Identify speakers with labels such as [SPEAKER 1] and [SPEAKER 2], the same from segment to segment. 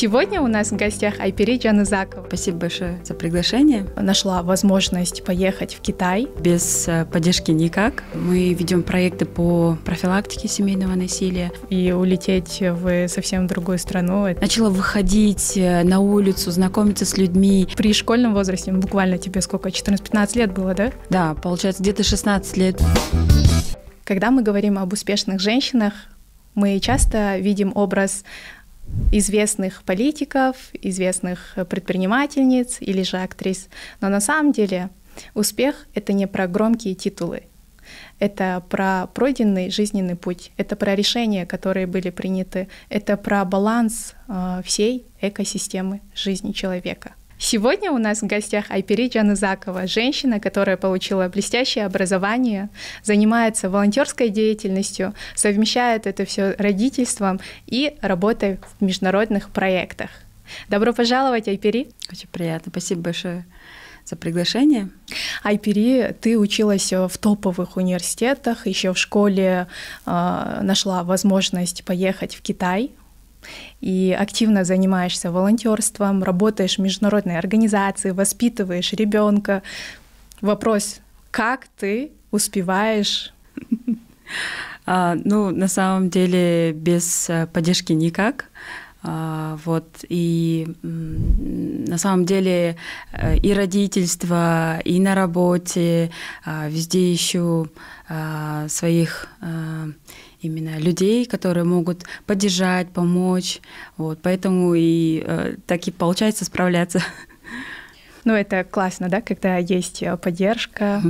[SPEAKER 1] Сегодня у нас в гостях Айпери Джанузакова.
[SPEAKER 2] Спасибо большое за приглашение.
[SPEAKER 1] Нашла возможность поехать в Китай.
[SPEAKER 2] Без поддержки никак. Мы ведем проекты по профилактике семейного насилия.
[SPEAKER 1] И улететь в совсем другую страну.
[SPEAKER 2] Начала выходить на улицу, знакомиться с людьми.
[SPEAKER 1] При школьном возрасте, буквально тебе сколько, 14-15 лет было, да?
[SPEAKER 2] Да, получается, где-то 16 лет.
[SPEAKER 1] Когда мы говорим об успешных женщинах, мы часто видим образ известных политиков, известных предпринимательниц или же актрис. Но на самом деле успех — это не про громкие титулы. Это про пройденный жизненный путь, это про решения, которые были приняты, это про баланс всей экосистемы жизни человека. Сегодня у нас в гостях Айпери Джанузакова, женщина, которая получила блестящее образование, занимается волонтерской деятельностью, совмещает это все родительством и работой в международных проектах. Добро пожаловать, Айпери.
[SPEAKER 2] Очень приятно. Спасибо большое за приглашение.
[SPEAKER 1] Айпери, ты училась в топовых университетах, еще в школе нашла возможность поехать в Китай. И активно занимаешься волонтерством, работаешь в международной организации, воспитываешь ребенка. Вопрос: как ты успеваешь?
[SPEAKER 2] На самом деле без поддержки никак. И на самом деле и родительство, и на работе, везде ищу своих именно людей, которые могут поддержать, помочь. Поэтому так и получается справляться.
[SPEAKER 1] Это классно, да, когда есть поддержка.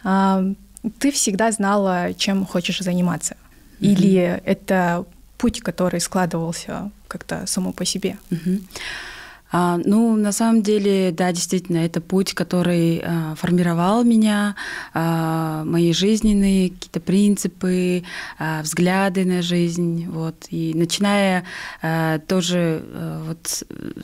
[SPEAKER 1] Ты всегда знала, чем хочешь заниматься? Или это путь, который складывался как-то само по себе?
[SPEAKER 2] На самом деле, да, действительно, это путь, который формировал меня, мои жизненные какие-то принципы, взгляды на жизнь. И начиная тоже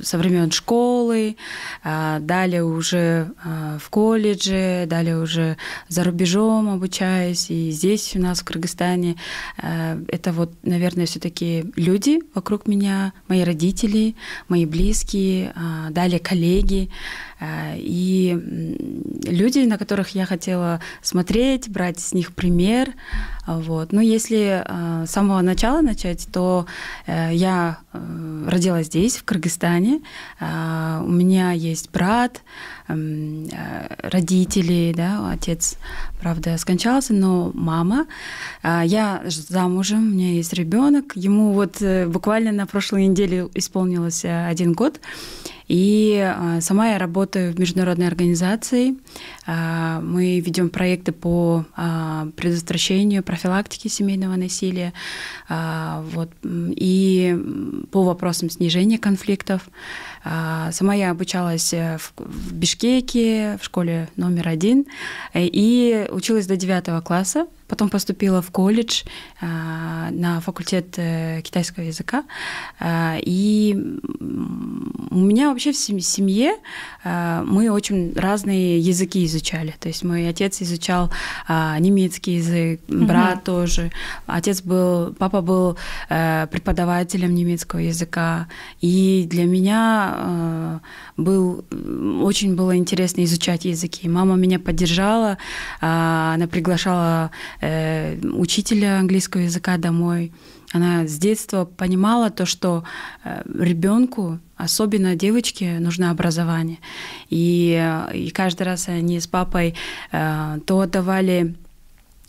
[SPEAKER 2] со времен школы, далее уже в колледже, далее уже за рубежом обучаясь, и здесь у нас в Кыргызстане. Это наверное, все-таки люди вокруг меня, мои родители, мои близкие, далее коллеги и люди, на которых я хотела смотреть, брать с них пример. Если с самого начала начать, то я родилась здесь, в Кыргызстане. У меня есть брат, родители, да, отец, правда, скончался, но мама. Я замужем, у меня есть ребенок. Ему буквально на прошлой неделе исполнилось 1 год. И сама я работаю в международной организации. Мы ведем проекты по предотвращению, профилактике семейного насилия и по вопросам снижения конфликтов. Сама я обучалась в Бишкеке, в школе номер 1, и училась до 9 класса. Потом поступила в колледж на факультет китайского языка. И у меня вообще в семье мы очень разные языки изучали. То есть мой отец изучал немецкий язык, брат тоже. Папа был преподавателем немецкого языка. И для меня очень было интересно изучать языки. Мама меня поддержала, она приглашала учителя английского языка домой. Она с детства понимала то, что ребенку, особенно девочке, нужно образование. И каждый раз они с папой то отдавали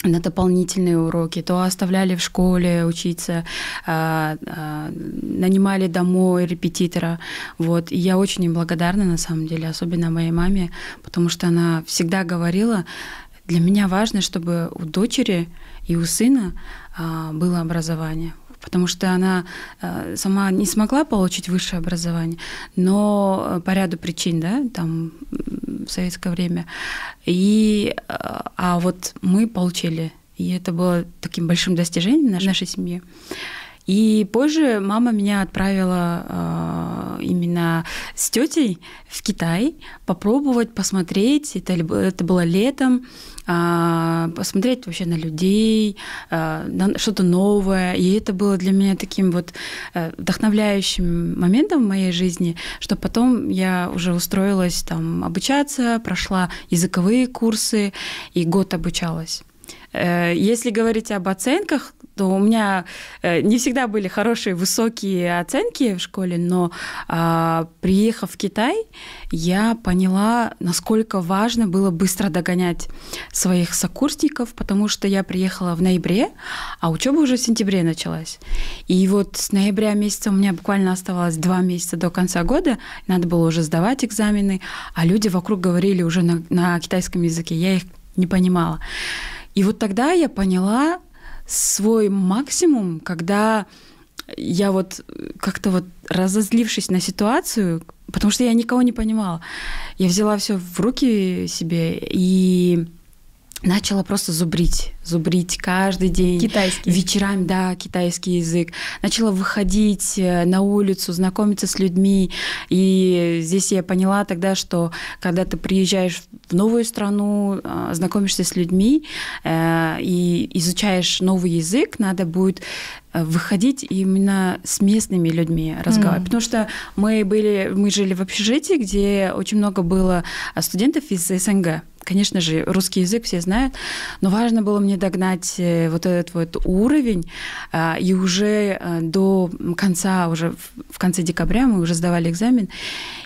[SPEAKER 2] на дополнительные уроки, то оставляли в школе учиться, нанимали домой репетитора. И я очень им благодарна, на самом деле, особенно моей маме, потому что она всегда говорила: для меня важно, чтобы у дочери и у сына было образование. Потому что она сама не смогла получить высшее образование, но по ряду причин, да, там в советское время. А мы получили. И это было таким большим достижением в нашей семье. И позже мама меня отправила именно с тетей в Китай, попробовать, посмотреть. Это было летом. Посмотреть вообще на людей, на что-то новое. И это было для меня таким вот вдохновляющим моментом в моей жизни, что потом я уже устроилась там обучаться, прошла языковые курсы и год обучалась. Если говорить об оценках, то у меня не всегда были хорошие высокие оценки в школе, но приехав в Китай, я поняла, насколько важно было быстро догонять своих сокурсников, потому что я приехала в ноябре, а учеба уже в сентябре началась. И вот с ноября месяца у меня буквально оставалось 2 месяца до конца года, надо было уже сдавать экзамены, а люди вокруг говорили уже на китайском языке, я их не понимала. И вот тогда я поняла свой максимум, когда я вот как-то вот разозлившись на ситуацию, потому что я никого не понимала, я взяла все в руки себе и начала просто зубрить каждый день.
[SPEAKER 1] Китайский.
[SPEAKER 2] Вечерами, да, китайский язык. Начала выходить на улицу, знакомиться с людьми. И здесь я поняла тогда, что когда ты приезжаешь в новую страну, знакомишься с людьми и изучаешь новый язык, надо будет выходить именно с местными людьми разговаривать. Потому что мы жили в общежитии, где очень много было студентов из СНГ. Конечно же, русский язык все знают, но важно было мне догнать вот этот вот уровень, и уже до конца, уже в конце декабря мы уже сдавали экзамен,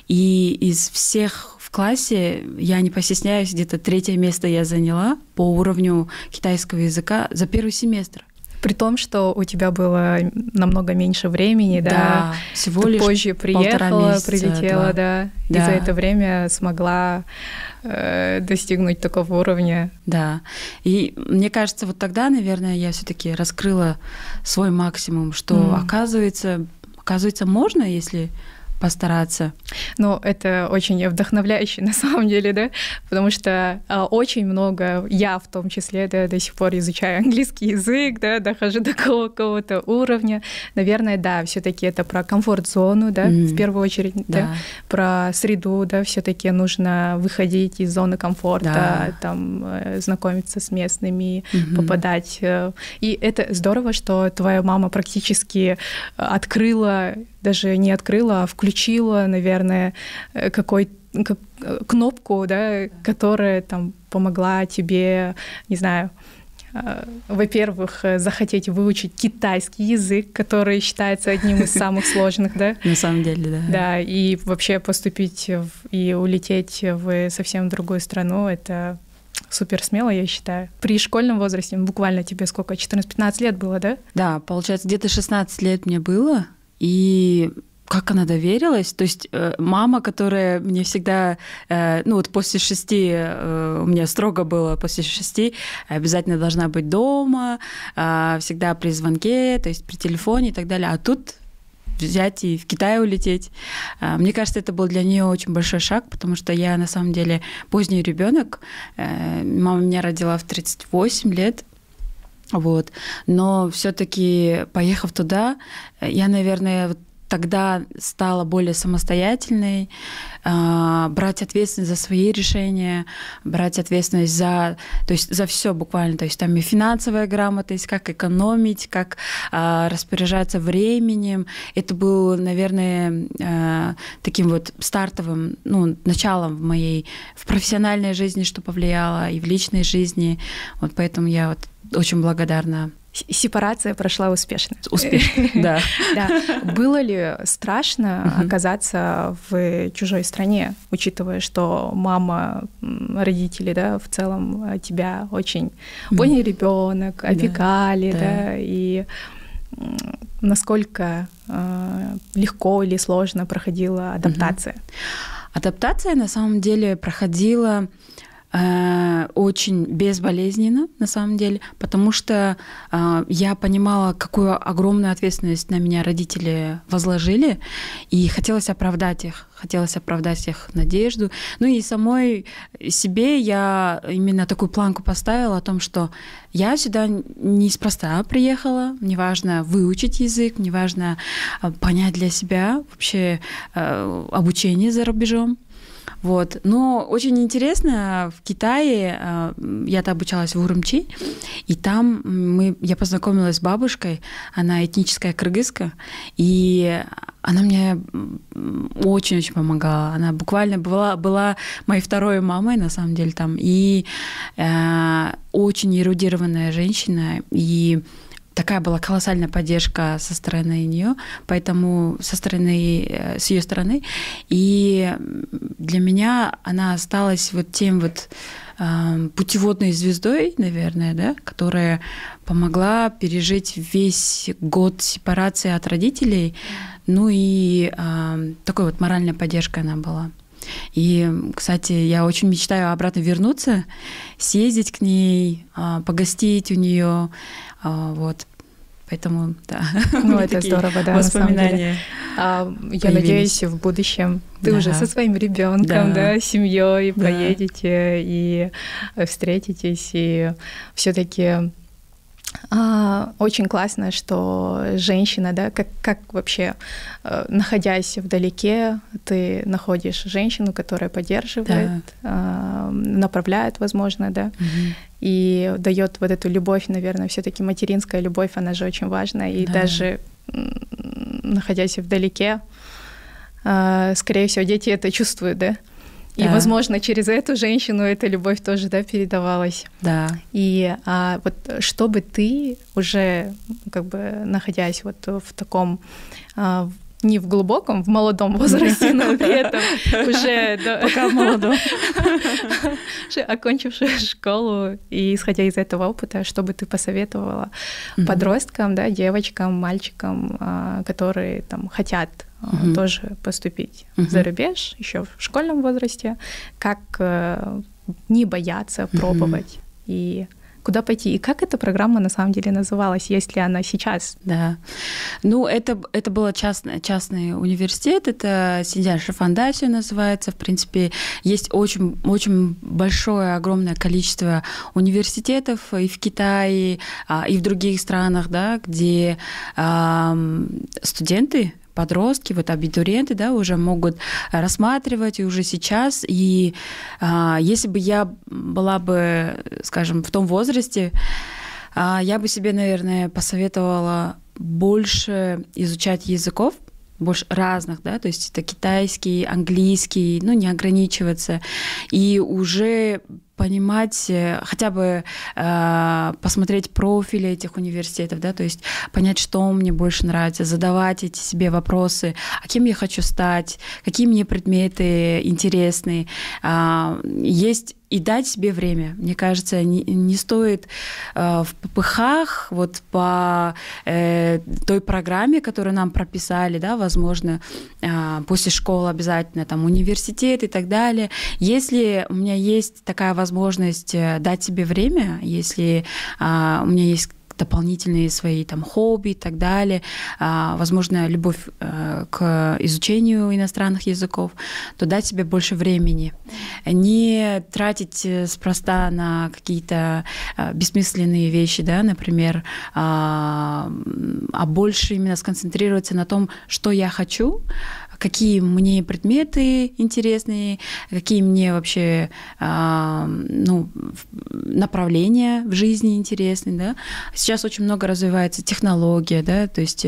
[SPEAKER 2] и из всех в классе, я не постесняюсь, где-то 3-е место я заняла по уровню китайского языка за первый семестр.
[SPEAKER 1] При том, что у тебя было намного меньше времени, да,
[SPEAKER 2] всего
[SPEAKER 1] ты
[SPEAKER 2] лишь
[SPEAKER 1] позже приехала,
[SPEAKER 2] месяца,
[SPEAKER 1] прилетела, да, и за это время смогла достигнуть такого уровня.
[SPEAKER 2] Да, и мне кажется, вот тогда, наверное, я все-таки раскрыла свой максимум, что оказывается, можно, если постараться.
[SPEAKER 1] Ну, это очень вдохновляюще на самом деле, да, потому что очень много, я в том числе, да, до сих пор изучаю английский язык, да, дохожу до какого-то уровня. Наверное, да, все-таки это про комфорт-зону, да, в первую очередь, да, про среду, да, все-таки нужно выходить из зоны комфорта, там, знакомиться с местными, попадать. И это здорово, что твоя мама практически открыла, даже не открыла, а включила, наверное, кнопку, да, которая там помогла тебе, не знаю, во-первых, захотеть выучить китайский язык, который считается одним из самых сложных, да?
[SPEAKER 2] На самом деле, да.
[SPEAKER 1] Да, и вообще поступить и улететь в совсем другую страну — это супер смело, я считаю. При школьном возрасте, буквально тебе сколько, 14-15 лет было, да?
[SPEAKER 2] Да, получается, где-то 16 лет мне было, и как она доверилась. То есть мама, которая мне всегда, ну вот после 6, у меня строго было после 6, обязательно должна быть дома, всегда при звонке, то есть при телефоне и так далее. А тут взять и в Китай улететь. Мне кажется, это был для нее очень большой шаг, потому что я на самом деле поздний ребенок. Мама меня родила в 38 лет. Вот. Но все-таки, поехав туда, я, наверное, тогда стала более самостоятельной, брать ответственность за свои решения, брать ответственность за все буквально. То есть там и финансовая грамотность, как экономить, как распоряжаться временем. Это было, наверное, таким вот стартовым, началом в профессиональной жизни, что повлияло, и в личной жизни. Вот поэтому я вот очень благодарна.
[SPEAKER 1] Сепарация прошла успешно.
[SPEAKER 2] Успешно, да.
[SPEAKER 1] Да. Было ли страшно оказаться в чужой стране, учитывая, что мама, родители, да, в целом тебя очень поняли, ребенок, опекали, да, и насколько легко или сложно проходила адаптация?
[SPEAKER 2] Адаптация на самом деле проходила очень безболезненно, на самом деле, потому что я понимала, какую огромную ответственность на меня родители возложили, и хотелось оправдать их надежду. Ну и самой себе я именно такую планку поставила о том, что я сюда неспроста приехала, мне важно выучить язык, мне важно понять для себя вообще обучение за рубежом. Вот. Но очень интересно, в Китае, я-то обучалась в Урумчи, и там я познакомилась с бабушкой, она этническая кыргызка, и она мне очень-очень помогала. Она буквально была моей второй мамой, на самом деле, там, и очень эрудированная женщина, и такая была колоссальная поддержка со стороны нее, поэтому с ее стороны. И для меня она осталась вот тем вот путеводной звездой, наверное, да, которая помогла пережить весь год сепарации от родителей. Ну и такой вот моральной поддержкой она была. И, кстати, я очень мечтаю обратно вернуться, съездить к ней, погостить у нее. Вот. Поэтому, да.
[SPEAKER 1] Ну, это здорово, да,
[SPEAKER 2] воспоминания.
[SPEAKER 1] Я надеюсь, в будущем ты уже со своим ребенком, да, семьей поедете и встретитесь, и все-таки очень классно, что женщина, да, как вообще, находясь вдалеке, ты находишь женщину, которая поддерживает, направляет, возможно, да, и дает вот эту любовь, наверное, все-таки материнская любовь, она же очень важна, и даже находясь вдалеке, скорее всего, дети это чувствуют, да. И, возможно, через эту женщину эта любовь тоже, да, передавалась.
[SPEAKER 2] Да.
[SPEAKER 1] И вот чтобы ты уже, как бы, находясь вот в таком, не в глубоком, в молодом возрасте, но при этом уже...
[SPEAKER 2] Пока в молодом.
[SPEAKER 1] Окончившая школу, и исходя из этого опыта, что бы ты посоветовала подросткам, да, девочкам, мальчикам, которые там хотят тоже поступить за рубеж еще в школьном возрасте, как не бояться пробовать и куда пойти, и как эта программа на самом деле называлась, есть ли она сейчас?
[SPEAKER 2] Да. Ну, это был частный университет, это Синдзянь Фондация называется. В принципе, есть очень, очень большое, огромное количество университетов и в Китае, и в других странах, да, где студенты, подростки, вот абитуриенты, да, уже могут рассматривать и уже сейчас. И если бы я была бы, скажем, в том возрасте, я бы себе, наверное, посоветовала больше изучать языков, больше разных, да, то есть это китайский, английский, ну, не ограничиваться, и уже понимать, хотя бы посмотреть профили этих университетов, да, то есть понять, что мне больше нравится, задавать эти себе вопросы, а кем я хочу стать, какие мне предметы интересны, есть и дать себе время. Мне кажется, не стоит в попыхах, вот по той программе, которую нам прописали, да, возможно, после школы обязательно там университет и так далее. Если у меня есть такая возможность дать себе время, если у меня есть дополнительные свои там хобби и так далее, возможно, любовь к изучению иностранных языков, то дать себе больше времени. Не тратить спроста на какие-то бессмысленные вещи, да, например, а больше именно сконцентрироваться на том, что я хочу, какие мне предметы интересные, какие мне вообще направления в жизни интересны. Да? Сейчас очень много развивается технология, да? То есть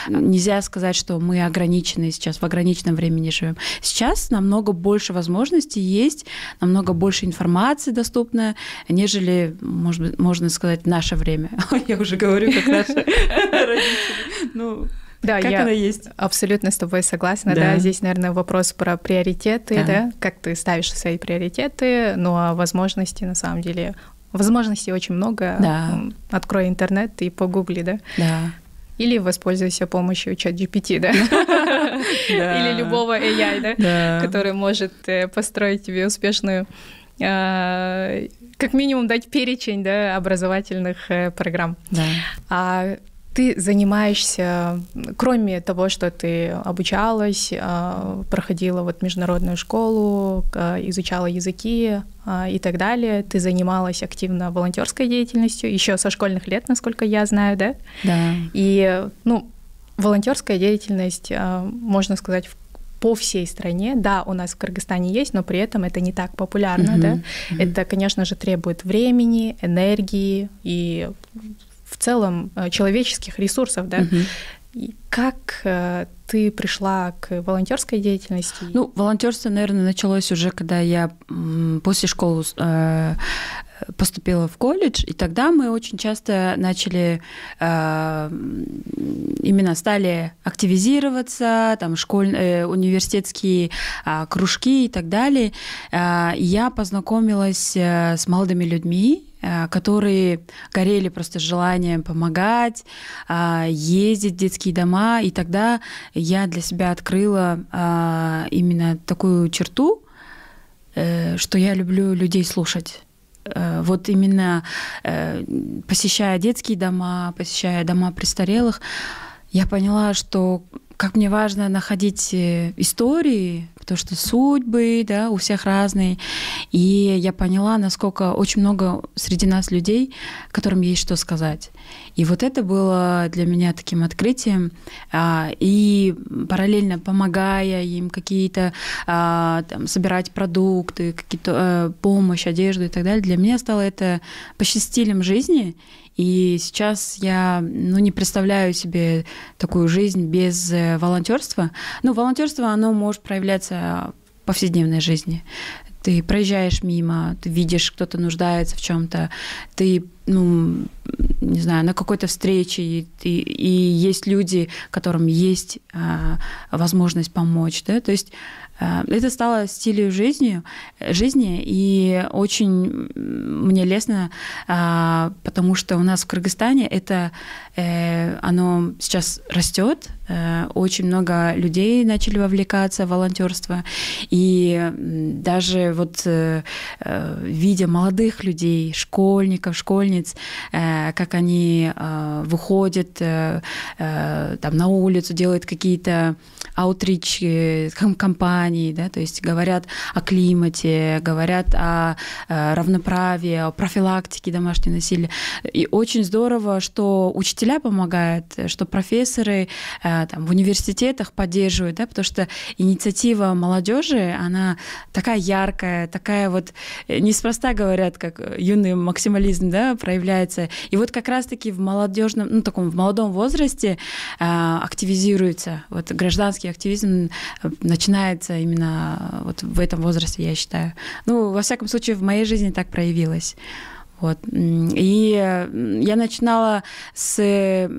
[SPEAKER 2] нельзя сказать, что мы ограничены сейчас, в ограниченном времени живем. Сейчас намного больше возможностей есть, намного больше информации доступно, нежели, можно сказать, в наше время. Я уже говорю, как наши родители.
[SPEAKER 1] Да,
[SPEAKER 2] как она есть.
[SPEAKER 1] Абсолютно с тобой согласна. Да. Здесь, наверное, вопрос про приоритеты, да, как ты ставишь свои приоритеты, ну а возможности, на самом деле, возможностей очень много.
[SPEAKER 2] Да.
[SPEAKER 1] Открой интернет и погугли, да?
[SPEAKER 2] Да.
[SPEAKER 1] Или воспользуйся помощью ChatGPT, да? Или любого AI, да, который может построить тебе успешную как минимум дать перечень, да, образовательных программ.
[SPEAKER 2] Да.
[SPEAKER 1] А ты занимаешься, кроме того, что ты обучалась, проходила вот международную школу, изучала языки и так далее, ты занималась активно волонтерской деятельностью еще со школьных лет, насколько я знаю, да?
[SPEAKER 2] Да.
[SPEAKER 1] И, ну, волонтерская деятельность, можно сказать, по всей стране. Да, у нас в Кыргызстане есть, но при этом это не так популярно, да? Это, конечно же, требует времени, энергии и в целом человеческих ресурсов, да? И как ты пришла к волонтерской деятельности?
[SPEAKER 2] Ну, волонтерство, наверное, началось уже, когда я после школы поступила в колледж, и тогда мы очень часто начали, именно стали активизироваться, там университетские кружки и так далее. Я познакомилась с молодыми людьми, которые горели просто желанием помогать, ездить в детские дома, и тогда я для себя открыла именно такую черту, что я люблю людей слушать. Вот именно посещая детские дома, посещая дома престарелых, я поняла, что как мне важно находить истории, потому что судьбы, да, у всех разные. И я поняла, насколько очень много среди нас людей, которым есть что сказать. И вот это было для меня таким открытием. И параллельно помогая им какие-то там, собирать продукты, какие-то помощь, одежду и так далее, для меня стало это почти стилем жизни. И сейчас я не представляю себе такую жизнь без волонтерства. Ну, волонтерство, оно может проявляться в повседневной жизни. Ты проезжаешь мимо, ты видишь, кто-то нуждается в чем-то, ты, не знаю, на какой-то встрече, и есть люди, которым есть возможность помочь, да, то есть это стало стилем жизни, и очень мне лестно, потому что у нас в Кыргызстане оно сейчас растет, очень много людей начали вовлекаться в волонтерство, и даже вот видя молодых людей, школьников, школьниц, как они выходят там на улицу, делают какие-то аутрич кампании, да, то есть говорят о климате, говорят о равноправии, о профилактике домашнего насилия. И очень здорово, что учителя помогают, что профессоры там, в университетах поддерживают, да, потому что инициатива молодежи, она такая яркая, такая вот, неспроста говорят, как юный максимализм, да, проявляется. И вот как раз-таки в молодежном, таком в молодом возрасте активизируется, вот гражданский активизм начинается именно вот в этом возрасте, я считаю. Во всяком случае, в моей жизни так проявилось. Вот. И я начинала с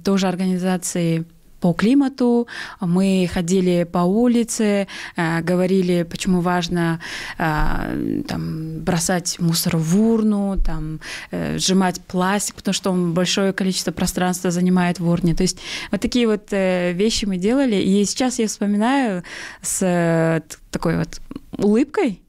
[SPEAKER 2] тоже организации по климату, мы ходили по улице, говорили, почему важно там, бросать мусор в урну, там, сжимать пластик, потому что он большое количество пространства занимает в урне. То есть вот такие вот вещи мы делали. И сейчас я вспоминаю с такой вот улыбкой,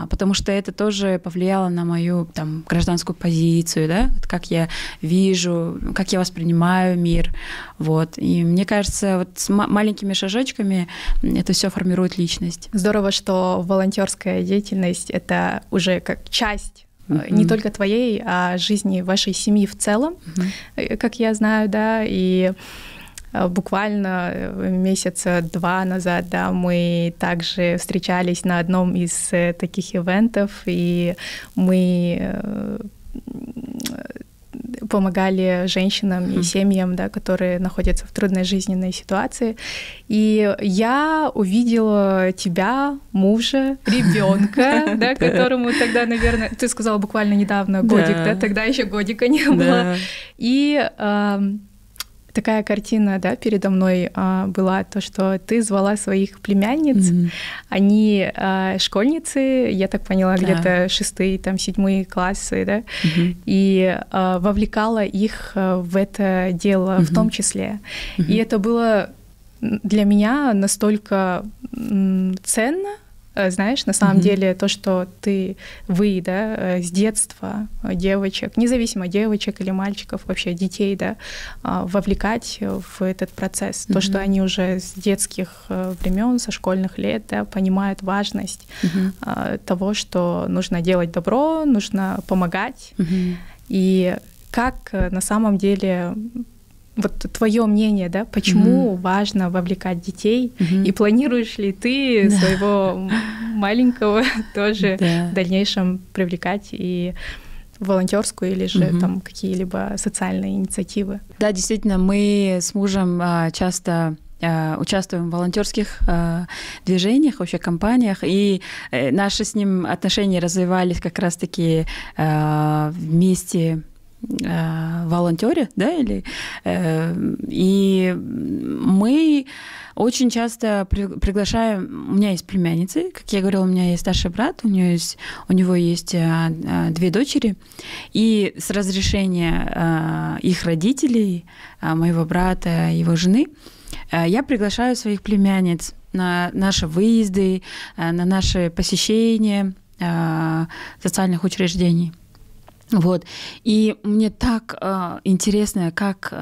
[SPEAKER 2] потому что это тоже повлияло на мою там, гражданскую позицию, да, вот как я вижу, как я воспринимаю мир. Вот. И мне кажется, вот с маленькими шажочками это все формирует личность.
[SPEAKER 1] Здорово, что волонтерская деятельность — это уже как часть не только твоей, а жизни вашей семьи в целом, как я знаю, да, и буквально месяца 2 назад, да, мы также встречались на одном из таких ивентов, и мы помогали женщинам и семьям, да, которые находятся в трудной жизненной ситуации. И я увидела тебя, мужа, ребенка, да, которому тогда, наверное, ты сказала буквально недавно годик, да, тогда еще годика не было. И такая картина, да, передо мной была, то, что ты звала своих племянниц, они школьницы, я так поняла, где-то 6-й, там, 7-й классы, да, и вовлекала их в это дело в том числе. И это было для меня настолько ценно, Знаешь, на самом деле то, что вы, да, с детства девочек, независимо девочек или мальчиков, вообще детей, да, вовлекать в этот процесс. То, что они уже с детских времен, со школьных лет, да, понимают важность того, что нужно делать добро, нужно помогать. И как на самом деле... Вот твое мнение, да, почему важно вовлекать детей, и планируешь ли ты своего маленького тоже в дальнейшем привлекать и в волонтерскую или же там какие-либо социальные инициативы?
[SPEAKER 2] Да, действительно, мы с мужем часто участвуем в волонтерских движениях, вообще компаниях, и наши с ним отношения развивались как раз-таки вместе волонтере, да, и мы очень часто приглашаем. У меня есть племянницы, как я говорила, у меня есть старший брат, у него есть 2 дочери, и с разрешения их родителей, моего брата, его жены, я приглашаю своих племянниц на наши выезды, на наши посещения социальных учреждений. Вот. И мне так интересно, как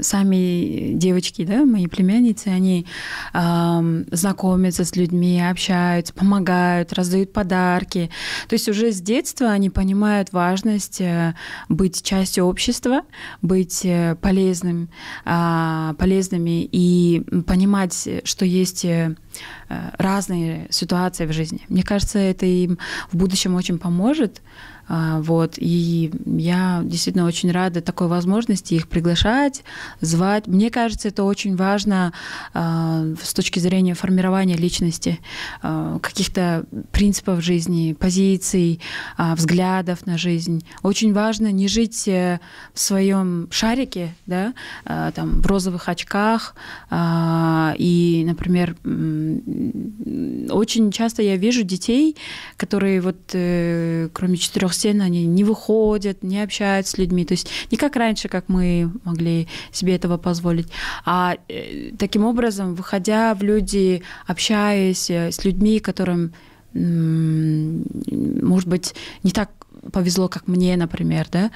[SPEAKER 2] сами девочки, да, мои племянницы, они знакомятся с людьми, общаются, помогают, раздают подарки. То есть уже с детства они понимают важность быть частью общества, быть полезными и понимать, что есть разные ситуации в жизни. Мне кажется, это им в будущем очень поможет. Вот. И я действительно очень рада такой возможности их приглашать, звать. Мне кажется, это очень важно с точки зрения формирования личности, каких-то принципов жизни, позиций, взглядов на жизнь. Очень важно не жить в своем шарике, да, там, в розовых очках. И, например, очень часто я вижу детей, которые вот кроме 4 стен, они не выходят, не общаются с людьми. То есть не как раньше, как мы могли себе этого позволить. А таким образом, выходя в люди, общаясь с людьми, которым, может быть, не так повезло, как мне, например, да,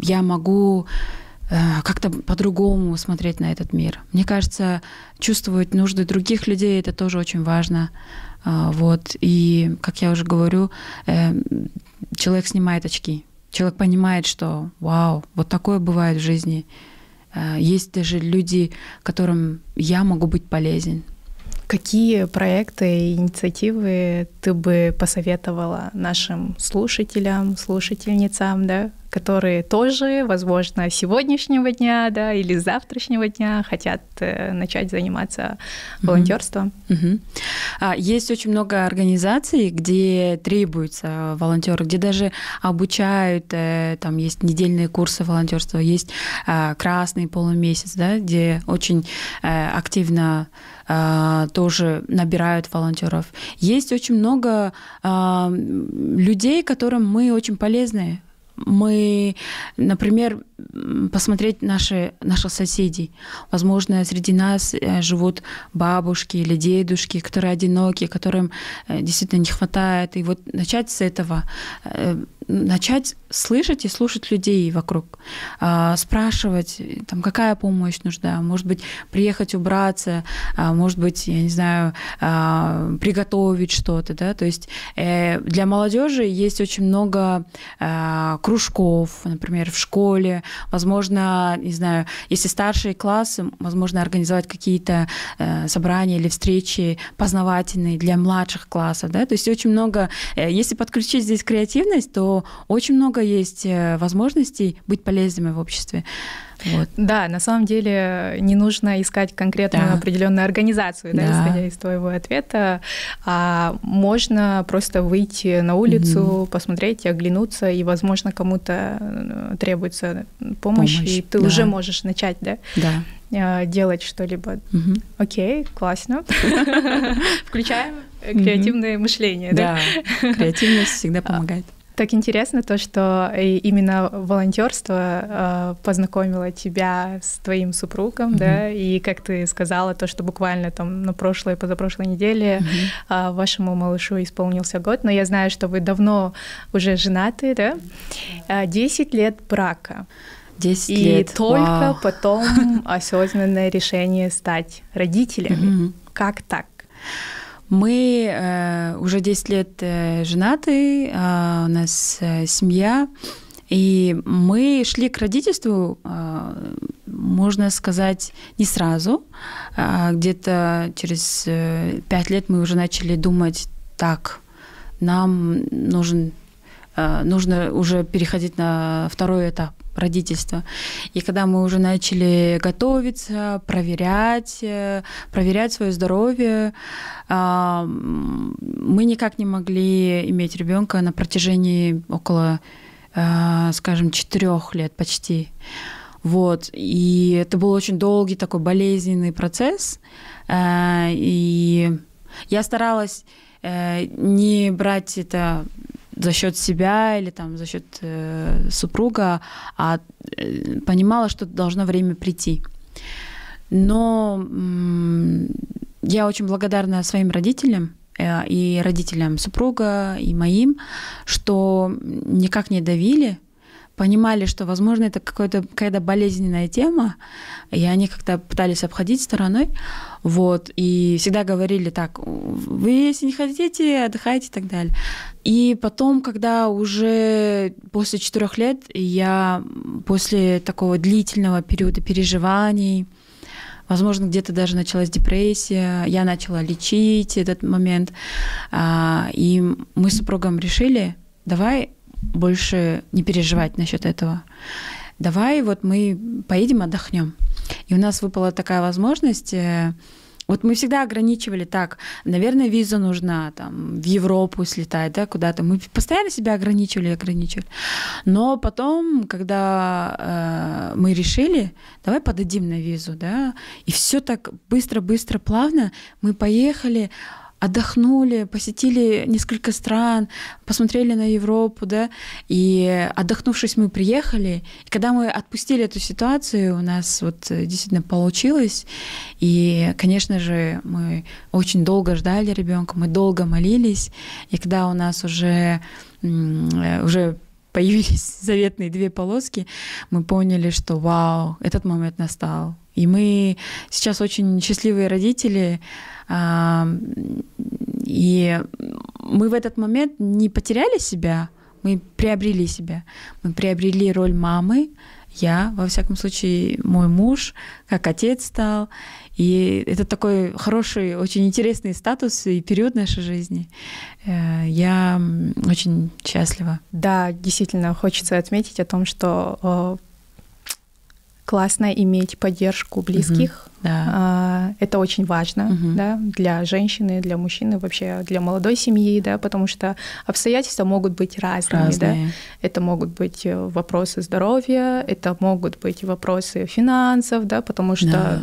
[SPEAKER 2] я могу как-то по-другому смотреть на этот мир. Мне кажется, чувствовать нужды других людей — это тоже очень важно. Вот. И, как я уже говорю, человек снимает очки. Человек понимает, что вау, вот такое бывает в жизни. Есть даже люди, которым я могу быть полезен.
[SPEAKER 1] Какие проекты и инициативы ты бы посоветовала нашим слушателям, слушательницам, да, которые тоже, возможно, с сегодняшнего дня, да, или с завтрашнего дня хотят начать заниматься волонтерством?
[SPEAKER 2] Есть очень много организаций, где требуются волонтеры, где даже обучают, там есть недельные курсы волонтерства, есть красный полумесяц, да, где очень активно тоже набирают волонтеров. Есть очень много людей, которым мы очень полезны. Мы, например, посмотреть наших соседей. Возможно, среди нас живут бабушки или дедушки, которые одиноки, которым действительно не хватает. И вот начать с этого, начать слышать и слушать людей вокруг, спрашивать, там, какая помощь нужна, может быть, приехать убраться, может быть, я не знаю, приготовить что-то, да, то есть для молодежи есть очень много кружков, например, в школе, возможно, не знаю, если старшие классы, возможно, организовать какие-то собрания или встречи познавательные для младших классов, да, то есть очень много, если подключить здесь креативность, то очень много есть возможностей быть полезными в обществе. Вот.
[SPEAKER 1] Да, на самом деле не нужно искать конкретную определенную организацию, да, исходя из твоего ответа, а можно просто выйти на улицу, посмотреть, оглянуться, и, возможно, кому-то требуется помощь. И ты уже можешь начать, да? Делать что-либо. Окей, классно. Включаем креативное мышление, да?
[SPEAKER 2] Да, креативность всегда помогает.
[SPEAKER 1] Так интересно то, что именно волонтерство познакомило тебя с твоим супругом, да, и как ты сказала, то, что буквально там на прошлой, позапрошлой неделе вашему малышу исполнился год, но я знаю, что вы давно уже женаты, да, 10 лет брака.
[SPEAKER 2] 10
[SPEAKER 1] и
[SPEAKER 2] лет.
[SPEAKER 1] только
[SPEAKER 2] Вау.
[SPEAKER 1] потом осознанное решение стать родителями. Как так?
[SPEAKER 2] Мы уже 10 лет женаты, у нас семья, и мы шли к родительству, можно сказать, не сразу. Где-то через 5 лет мы уже начали думать, так, нам нужно уже переходить на второй этап родительства. И когда мы уже начали готовиться, проверять свое здоровье, мы никак не могли иметь ребенка на протяжении около, скажем, 4 лет почти. Вот. И это был очень долгий такой болезненный процесс. И я старалась не брать это за счет себя или там за счет супруга, а понимала, что должно время прийти. Но я очень благодарна своим родителям и родителям супруга, и моим, что никак не давили, понимали, что, возможно, это какая-то болезненная тема, и они как-то пытались обходить стороной. Вот, и всегда говорили так, вы, если не хотите, отдыхайте и так далее. И потом, когда уже после 4 лет, я после такого длительного периода переживаний, возможно, где-то даже началась депрессия, я начала лечить этот момент, и мы с супругом решили, давай больше не переживать насчет этого. Давай вот мы поедем отдохнем. И у нас выпала такая возможность. Вот мы всегда ограничивали так, наверное, виза нужна, там, в Европу слетать, да, куда-то. Мы постоянно себя ограничивали. Но потом, когда мы решили, давай подадим на визу, да, и все так быстро, плавно мы поехали, отдохнули, посетили несколько стран, посмотрели на Европу, да, и отдохнувшись, мы приехали. И когда мы отпустили эту ситуацию, у нас вот действительно получилось. И, конечно же, мы очень долго ждали ребенка, мы долго молились. И когда у нас уже появились заветные 2 полоски, мы поняли, что вау, этот момент настал. И мы сейчас очень счастливые родители, и мы в этот момент не потеряли себя, мы приобрели себя. Мы приобрели роль мамы, я, во всяком случае, мой муж, как отец стал. И это такой хороший, очень интересный статус и период нашей жизни. Я очень счастлива.
[SPEAKER 1] Да, действительно, хочется отметить о том, что классно иметь поддержку близких.
[SPEAKER 2] Да.
[SPEAKER 1] Это очень важно, да, для женщины, для мужчины, вообще для молодой семьи, да, потому что обстоятельства могут быть разными. Да. Это могут быть вопросы здоровья, это могут быть вопросы финансов, да, потому что,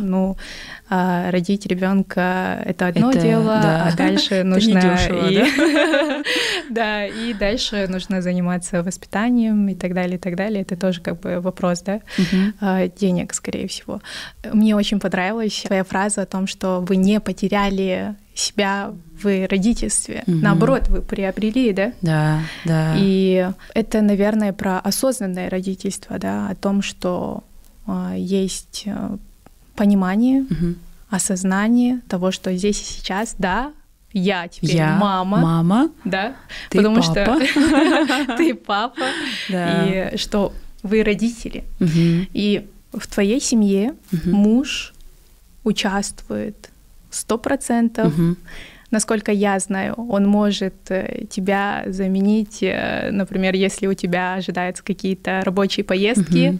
[SPEAKER 1] родить ребенка это одно дело, а дальше нужно и дальше нужно заниматься воспитанием и так далее, и так далее. Это тоже как бы вопрос, да, денег, скорее всего. Мне очень понравилась твоя фраза о том, что вы не потеряли себя в родительстве. Наоборот, вы приобрели, да?
[SPEAKER 2] Да.
[SPEAKER 1] И это, наверное, про осознанное родительство, да, о том, что есть понимание, осознание того, что здесь и сейчас, да, я теперь мама, да,
[SPEAKER 2] ты
[SPEAKER 1] потому
[SPEAKER 2] папа.
[SPEAKER 1] Что ты папа,
[SPEAKER 2] да.
[SPEAKER 1] И что вы родители. И в твоей семье муж участвует 100%. Насколько я знаю, он может тебя заменить, например, если у тебя ожидаются какие-то рабочие поездки,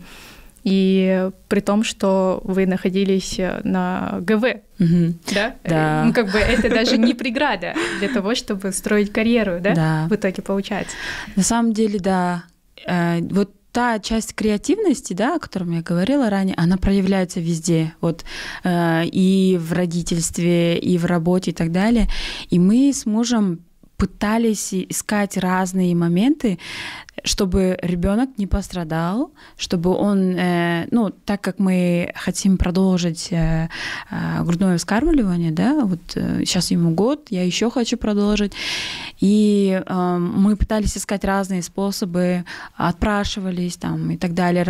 [SPEAKER 1] и при том, что вы находились на ГВ, да?
[SPEAKER 2] Да.
[SPEAKER 1] Ну, как бы это даже не преграда для того, чтобы строить карьеру, да?
[SPEAKER 2] Да.
[SPEAKER 1] В итоге получается.
[SPEAKER 2] На самом деле, да. Вот та часть креативности, да, о которой я говорила ранее, она проявляется везде, вот и в родительстве, и в работе, и так далее. И мы с мужем пытались искать разные моменты, чтобы ребенок не пострадал, чтобы он, ну, так как мы хотим продолжить грудное вскармливание, да, вот сейчас ему год, я еще хочу продолжить, и мы пытались искать разные способы, отпрашивались там и так далее,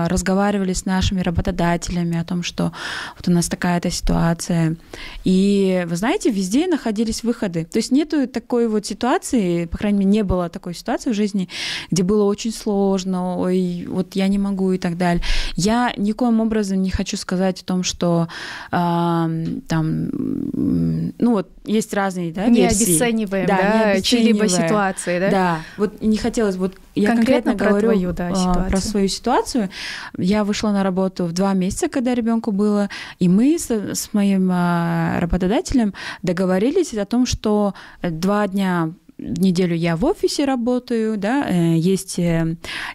[SPEAKER 2] разговаривали с нашими работодателями о том, что вот у нас такая-то ситуация, и вы знаете, везде находились выходы, то есть нету такой вот ситуации, по крайней мере, не было такой ситуации в жизни, где было очень сложно, ой, вот я не могу и так далее. Я никоим образом не хочу сказать о том, что там, ну вот есть разные, да,
[SPEAKER 1] не
[SPEAKER 2] версии.
[SPEAKER 1] Обесцениваем, да, чьи-либо ситуации, да?
[SPEAKER 2] Да, вот не хотелось, вот я конкретно говорю
[SPEAKER 1] твою, да, ситуацию.
[SPEAKER 2] Про свою ситуацию. Я вышла на работу в 2 месяца, когда ребенку было, и мы с моим работодателем договорились о том, что 2 дня в неделю я в офисе работаю, да, есть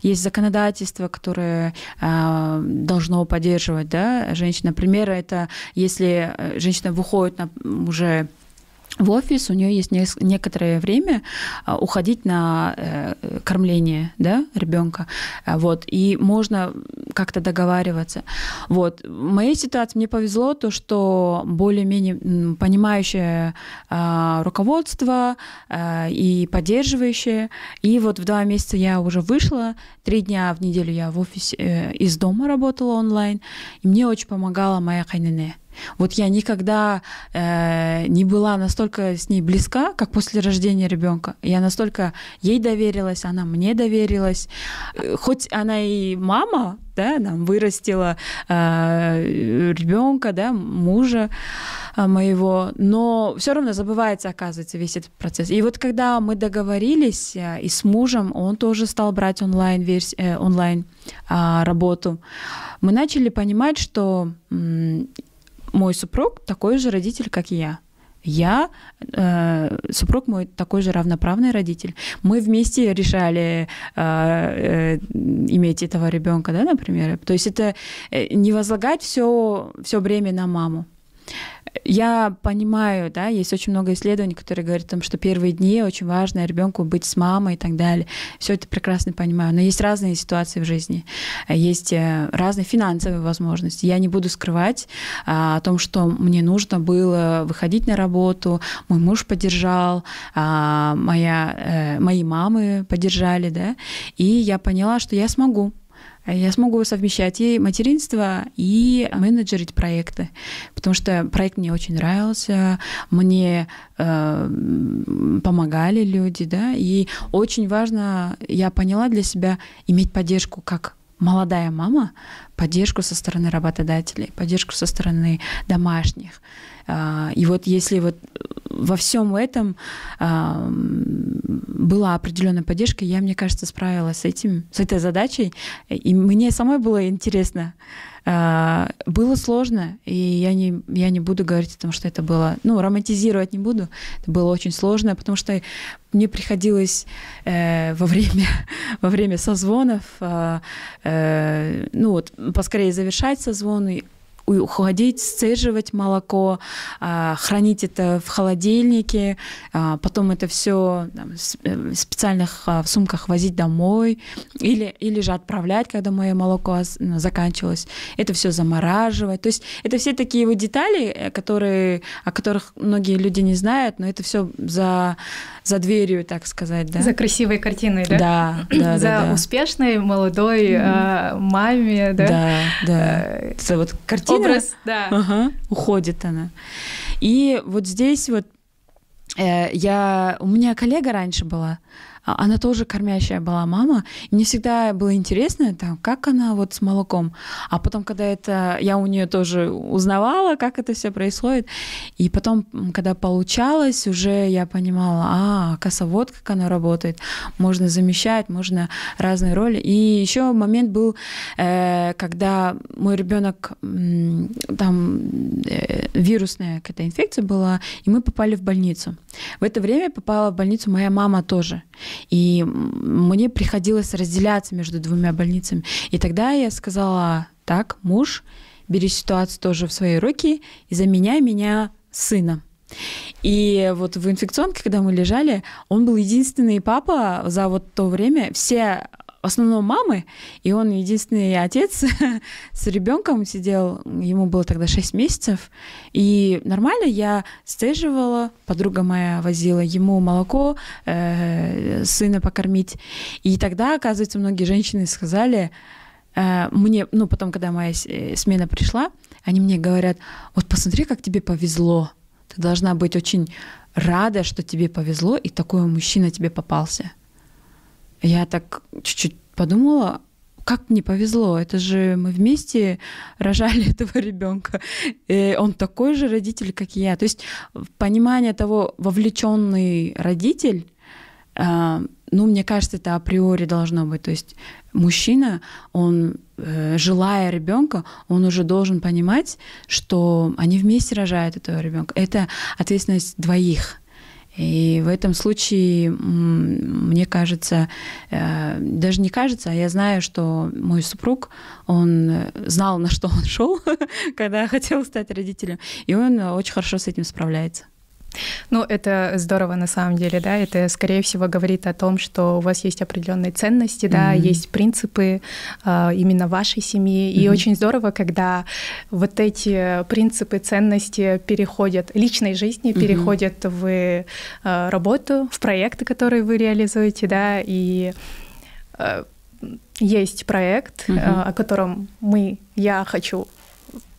[SPEAKER 2] законодательство, которое должно поддерживать, да, женщин. Например, это если женщина выходит уже в офис, у нее есть некоторое время уходить на кормление, да, ребенка, вот, и можно как-то договариваться. Вот. В моей ситуации мне повезло то, что более-менее понимающее руководство и поддерживающее, и вот в 2 месяца я уже вышла, 3 дня в неделю я в офисе из дома работала онлайн, и мне очень помогала моя кайнене. Вот я никогда не была настолько с ней близка, как после рождения ребенка. Я настолько ей доверилась, она мне доверилась. Хоть она и мама, да, нам вырастила ребенка, да, мужа моего, но все равно забывается, оказывается, весь этот процесс. И вот когда мы договорились и с мужем, он тоже стал брать онлайн работу, мы начали понимать, что мой супруг такой же родитель, как и я. Супруг мой такой же равноправный родитель. Мы вместе решали иметь этого ребенка, да, например. То есть это не возлагать все бремя на маму. Я понимаю, да, есть очень много исследований, которые говорят о том, что первые дни очень важно ребенку быть с мамой и так далее. Все это прекрасно понимаю. Но есть разные ситуации в жизни, есть разные финансовые возможности. Я не буду скрывать о том, что мне нужно было выходить на работу, мой муж поддержал, мои мамы поддержали, да, и я поняла, что я смогу совмещать и материнство, и менеджерить проекты, потому что проект мне очень нравился, мне помогали люди, да, и очень важно, я поняла для себя, иметь поддержку как молодая мама, поддержку со стороны работодателей, поддержку со стороны домашних. И вот если вот во всем этом была определенная поддержка, я, мне кажется, справилась с этой задачей, и мне самой было интересно. Было сложно, и я не буду говорить о том, что это было, романтизировать не буду, это было очень сложно, потому что мне приходилось во время созвонов, поскорее завершать созвоны, уходить, сцеживать молоко, хранить это в холодильнике, потом это все в специальных сумках возить домой или же отправлять, когда мое молоко заканчивалось. Это все замораживать. То есть это все такие вот детали, о которых многие люди не знают, но это все за дверью, так сказать, да?
[SPEAKER 1] За красивой картиной, да?
[SPEAKER 2] Да.
[SPEAKER 1] За успешной молодой маме, да?
[SPEAKER 2] Да. Это вот картина.
[SPEAKER 1] Образ, да.
[SPEAKER 2] Уходит она. И вот здесь вот у меня коллега раньше была, она тоже кормящая была мама. И мне всегда было интересно, как она вот с молоком. А потом, когда я у нее тоже узнавала, как это все происходит. И потом, когда получалось, уже я понимала, оказывается, вот как оно работает. Можно замещать, можно разные роли. И еще момент был, когда мой ребенок, там вирусная какая-то инфекция была, и мы попали в больницу. В это время попала в больницу моя мама тоже. И мне приходилось разделяться между 2 больницами. И тогда я сказала: так, муж, бери ситуацию тоже в свои руки и заменяй меня сыном. И вот в инфекционке, когда мы лежали, он был единственный папа за вот то время, все в основном мамы, и он единственный отец с ребенком сидел, ему было тогда 6 месяцев, и нормально я сцеживала, подруга моя возила ему молоко, сына покормить, и тогда, оказывается, многие женщины сказали мне, ну, потом, когда моя смена пришла, они мне говорят: вот посмотри, как тебе повезло, ты должна быть очень рада, что тебе повезло, и такой мужчина тебе попался. Я так чуть-чуть подумала, как мне повезло, это же мы вместе рожали этого ребенка, и он такой же родитель, как и я. То есть понимание того, вовлеченный родитель, ну, мне кажется, это априори должно быть. То есть мужчина, он, желая ребенка, он уже должен понимать, что они вместе рожают этого ребенка. Это ответственность двоих. И в этом случае, мне кажется, даже не кажется, а я знаю, что мой супруг, он знал, на что он шел, когда хотел стать родителем, и он очень хорошо с этим справляется.
[SPEAKER 1] Ну, это здорово на самом деле, да, это, скорее всего, говорит о том, что у вас есть определенные ценности, да, есть принципы именно вашей семьи, и очень здорово, когда вот эти принципы, ценности переходят, личной жизни переходят в работу, в проекты, которые вы реализуете, да, и есть проект, о котором я хочу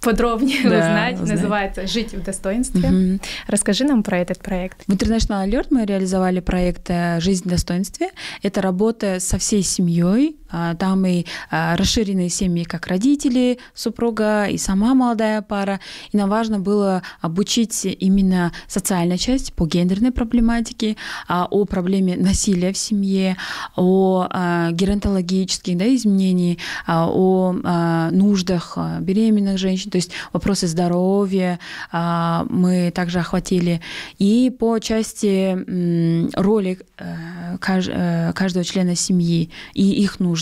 [SPEAKER 1] подробнее узнать. Называется «Жить в достоинстве». Расскажи нам про этот проект.
[SPEAKER 2] В International Alert мы реализовали проект «Жизнь в достоинстве». Это работа со всей семьей. Там и расширенные семьи, как родители, супруга и сама молодая пара. И нам важно было обучить именно социальную часть по гендерной проблематике, о проблеме насилия в семье, о геронтологических изменениях, о нуждах беременных женщин, то есть вопросы здоровья мы также охватили. И по части роли каждого члена семьи и их нужд.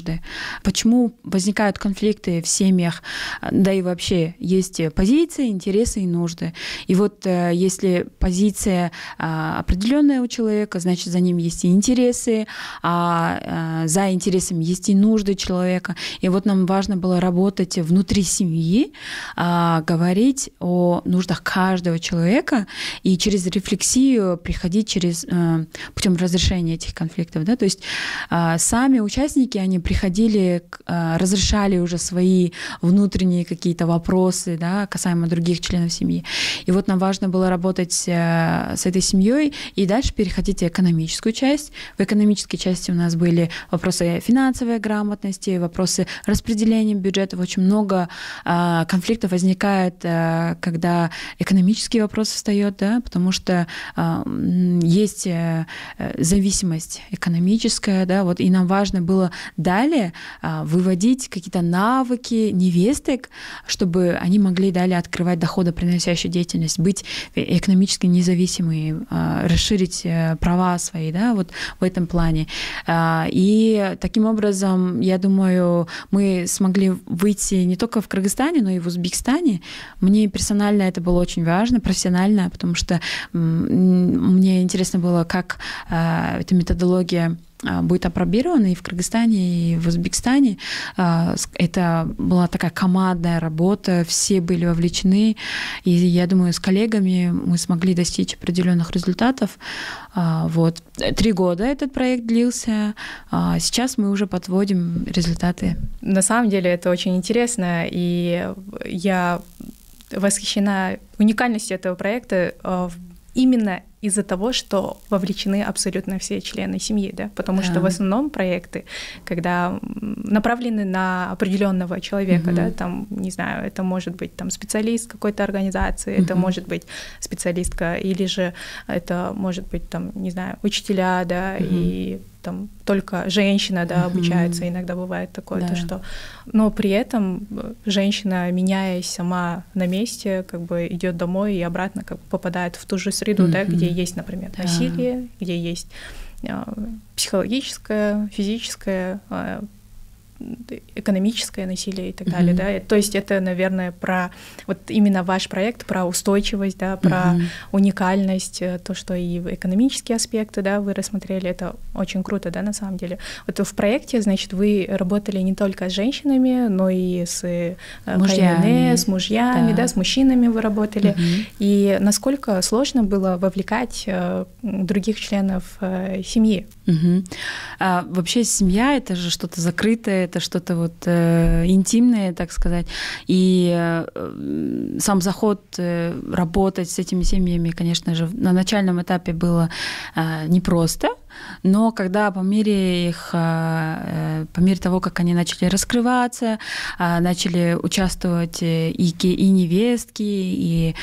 [SPEAKER 2] Почему возникают конфликты в семьях, да и вообще есть позиции, интересы и нужды. И вот если позиция определенная у человека, значит, за ним есть и интересы, а за интересами есть и нужды человека. И вот нам важно было работать внутри семьи, говорить о нуждах каждого человека и через рефлексию приходить путем разрешения этих конфликтов. Да? То есть сами участники, они приходили, разрешали уже свои внутренние какие-то вопросы, да, касаемо других членов семьи. И вот нам важно было работать с этой семьей и дальше переходить в экономическую часть. В экономической части у нас были вопросы финансовой грамотности, вопросы распределения бюджетов. Очень много конфликтов возникает, когда экономический вопрос встает, да, потому что есть зависимость экономическая, да, вот, и нам важно было далее выводить какие-то навыки невесток, чтобы они могли далее открывать доходоприносящую деятельность, быть экономически независимыми, расширить права свои, да, вот в этом плане. И таким образом, я думаю, мы смогли выйти не только в Кыргызстане, но и в Узбекистане. Мне персонально это было очень важно, профессионально, потому что мне интересно было, как эта методология будет опробирована и в Кыргызстане, и в Узбекистане. Это была такая командная работа, все были вовлечены, и я думаю, с коллегами мы смогли достичь определенных результатов. Вот. 3 года этот проект длился, сейчас мы уже подводим результаты.
[SPEAKER 1] На самом деле это очень интересно, и я восхищена уникальностью этого проекта именно из-за того, что вовлечены абсолютно все члены семьи, да, потому что в основном проекты, когда направлены на определенного человека, да, там, не знаю, это может быть там специалист какой-то организации, это может быть специалистка, или же это может быть там, не знаю, учителя, да, и там только женщина, да, обучается, иногда бывает такое, то что, но при этом женщина, меняясь сама на месте, как бы идет домой и обратно как бы попадает в ту же среду, да, где есть, например, насилие, где есть психологическое, физическое экономическое насилие и так далее, да. То есть это, наверное, про вот именно ваш проект, про устойчивость, да, про уникальность, то, что и экономические аспекты, да, вы рассмотрели, это очень круто, да, на самом деле. Вот в проекте, значит, вы работали не только с женщинами, но и с мужьями, да, с мужчинами вы работали. И насколько сложно было вовлекать других членов семьи?
[SPEAKER 2] Вообще семья — это же что-то закрытое, это что-то вот интимное, так сказать. И сам заход работать с этими семьями, конечно же, на начальном этапе было непросто. Но когда по мере того, как они начали раскрываться, начали участвовать и невестки, и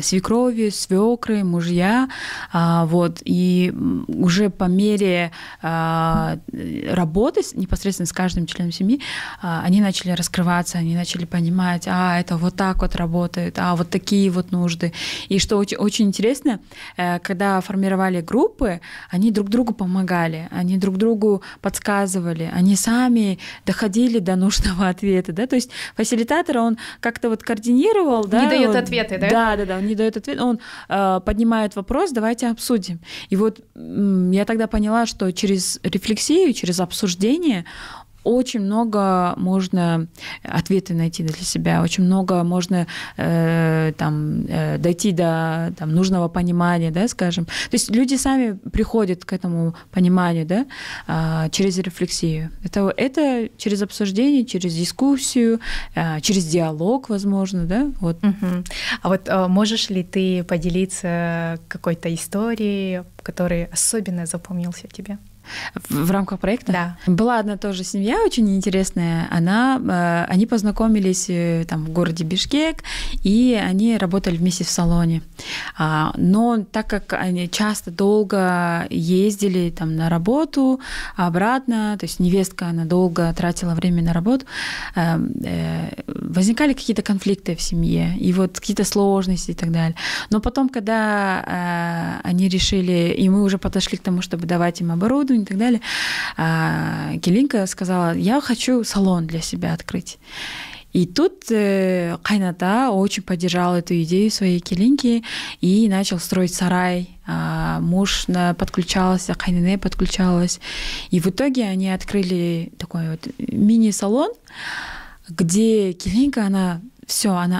[SPEAKER 2] свекрови, свекры, мужья, вот, и уже по мере работы непосредственно с каждым членом семьи, они начали раскрываться, они начали понимать, это вот так вот работает, вот такие вот нужды. И что очень, очень интересно, когда формировали группы, они друг другу помогали, они друг другу подсказывали, они сами доходили до нужного ответа, да, то есть фасилитатор, он как-то вот координировал,
[SPEAKER 1] не дает ответы, да?
[SPEAKER 2] Да, он не дает ответ, он поднимает вопрос, давайте обсудим. И вот я тогда поняла, что через рефлексию, через обсуждение очень много можно ответы найти для себя, очень много можно дойти до нужного понимания, да, скажем. То есть люди сами приходят к этому пониманию, да, через рефлексию. Это через обсуждение, через дискуссию, через диалог, возможно, да. Вот.
[SPEAKER 1] А вот можешь ли ты поделиться какой-то историей, которая особенно запомнился тебе?
[SPEAKER 2] В рамках проекта?
[SPEAKER 1] Да.
[SPEAKER 2] Была одна тоже семья очень интересная. Они познакомились там в городе Бишкек, и они работали вместе в салоне. Но так как они часто долго ездили там на работу, обратно, то есть невестка, она долго тратила время на работу, возникали какие-то конфликты в семье, и вот какие-то сложности и так далее. Но потом, когда они решили, и мы уже подошли к тому, чтобы давать им оборудование, и так далее, Келинка сказала, я хочу салон для себя открыть. И тут Кайната очень поддержал эту идею своей Келинки и начал строить сарай. Муж подключался, Кайнане подключалась. И в итоге они открыли такой вот мини-салон, где Келинка, она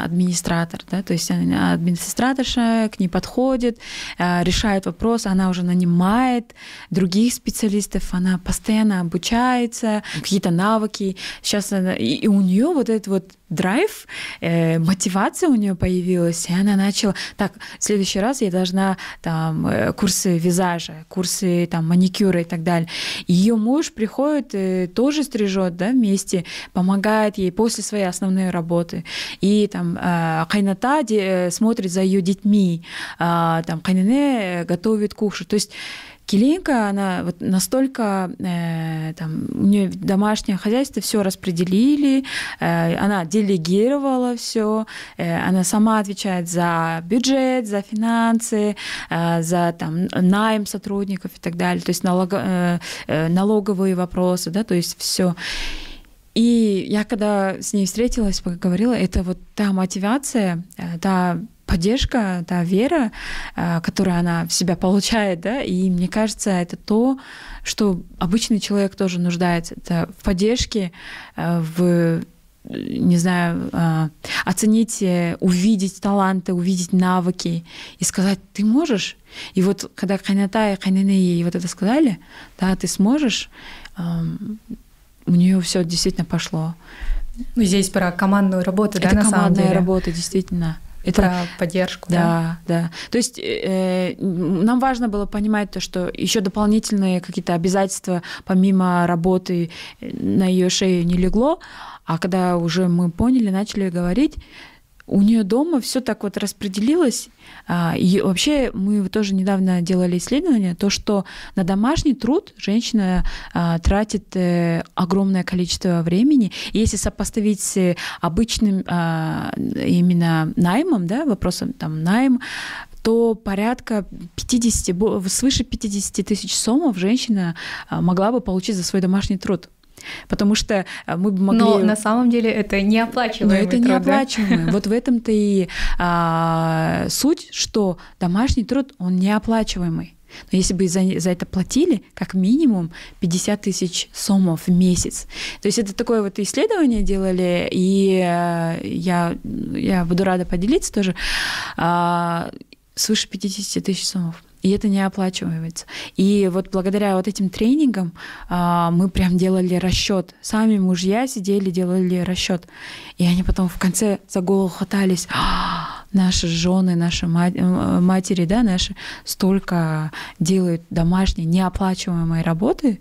[SPEAKER 2] администратор, да, то есть она администраторша, к ней подходит, решает вопрос, она уже нанимает других специалистов, она постоянно обучается, какие-то навыки. Сейчас и у нее вот этот вот драйв, мотивация у нее появилась, и она начала, так, в следующий раз я должна там курсы визажа, курсы там маникюра и так далее. Ее муж приходит, тоже стрижет, да, вместе, помогает ей после своей основной работы. И там Кайната смотрит за ее детьми, там Кайнане готовит кушать. То есть Келинка, она вот настолько, там, у нее домашнее хозяйство, все распределили, она делегировала все, она сама отвечает за бюджет, за финансы, за там, найм сотрудников и так далее, то есть налоговые вопросы, да, то есть все. И я когда с ней встретилась, поговорила, это вот та мотивация, та поддержка, та вера, которую она в себя получает, да, и мне кажется, это то, что обычный человек тоже нуждается, это в поддержке, не знаю, оценить, увидеть таланты, увидеть навыки и сказать, ты можешь? И вот когда Кайната и Кайнане ей вот это сказали, да, ты сможешь, у нее все действительно пошло.
[SPEAKER 1] Ну, здесь про командную работу,
[SPEAKER 2] это
[SPEAKER 1] да, на самом деле? Это
[SPEAKER 2] командная работа, действительно. Это
[SPEAKER 1] про поддержку,
[SPEAKER 2] да? Да. То есть нам важно было понимать то, что еще дополнительные какие-то обязательства помимо работы на ее шею не легло, а когда уже мы поняли, начали говорить, у нее дома все так вот распределилось. И вообще мы тоже недавно делали исследование, то, что на домашний труд женщина тратит огромное количество времени. И если сопоставить с обычным именно наймом, да, вопросом там найм, то порядка свыше 50 тысяч сомов женщина могла бы получить за свой домашний труд. Потому что мы бы могли...
[SPEAKER 1] Но на самом деле это неоплачиваемый труд.
[SPEAKER 2] Но это неоплачиваемый. Вот в этом-то и суть, что домашний труд, он неоплачиваемый. Но если бы за это платили, как минимум 50 тысяч сомов в месяц. То есть это такое вот исследование делали, и я буду рада поделиться тоже, свыше 50 тысяч сомов. И это не оплачивается. И вот благодаря вот этим тренингам мы прям делали расчет. Сами мужья сидели, делали расчет. И они потом в конце за голову хватались. Наши жены, наши матери, да, наши столько делают домашней неоплачиваемой работы.